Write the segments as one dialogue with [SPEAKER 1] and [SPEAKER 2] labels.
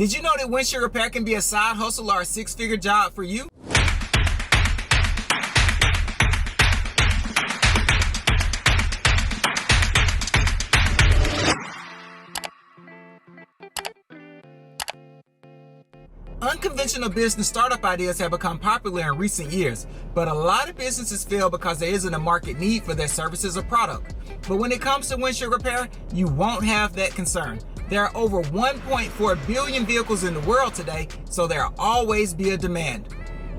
[SPEAKER 1] Did you know that windshield repair can be a side hustle or a six-figure job for you? Unconventional business startup ideas have become popular in recent years, but a lot of businesses fail because there isn't a market need for their services or product. But when it comes to windshield repair, you won't have that concern. There are over 1.4 billion vehicles in the world today, so there'll always be a demand.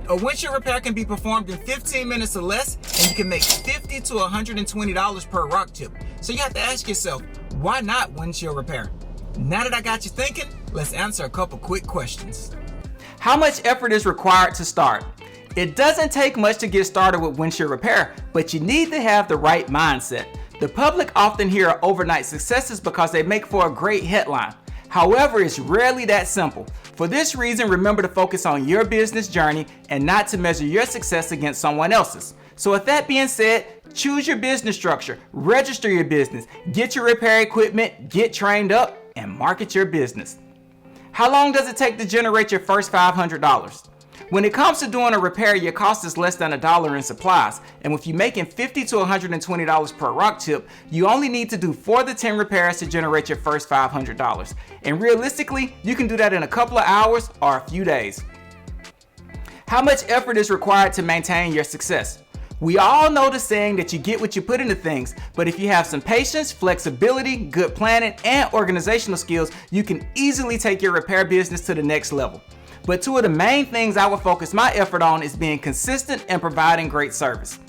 [SPEAKER 1] A windshield repair can be performed in 15 minutes or less, and you can make $50 to $120 per rock chip. So you have to ask yourself, why not windshield repair? Now that I got you thinking, let's answer a couple quick questions. How much effort is required to start? It doesn't take much to get started with windshield repair, but you need to have the right mindset. The public often hear overnight successes because they make for a great headline. However, it's rarely that simple. For this reason, remember to focus on your business journey and not to measure your success against someone else's. So with that being said, choose your business structure, register your business, get your repair equipment, get trained up, and market your business. How long does it take to generate your first $500? When it comes to doing a repair, your cost is less than $1 in supplies. And if you're making $50 to $120 per rock chip, you only need to do 4 to 10 repairs to generate your first $500. And realistically, you can do that in a couple of hours or a few days. How much effort is required to maintain your success? We all know the saying that you get what you put into things, but if you have some patience, flexibility, good planning, and organizational skills, you can easily take your repair business to the next level. But 2 of the main things I will focus my effort on is being consistent and providing great service.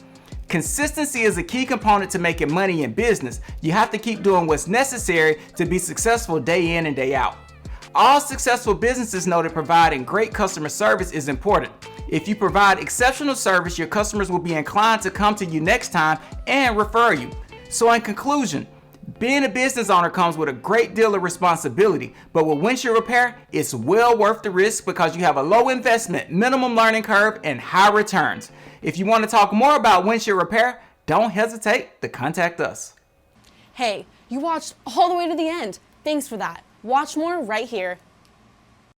[SPEAKER 1] Consistency is a key component to making money in business. You have to keep doing what's necessary to be successful day in and day out. All successful businesses know that providing great customer service is important. If you provide exceptional service, your customers will be inclined to come to you next time and refer you. So in conclusion, being a business owner comes with a great deal of responsibility, but with windshield repair, it's well worth the risk because you have a low investment, minimum learning curve, and high returns. If you want to talk more about windshield repair, don't hesitate to contact us.
[SPEAKER 2] Hey, you watched all the way to the end. Thanks for that. Watch more right here.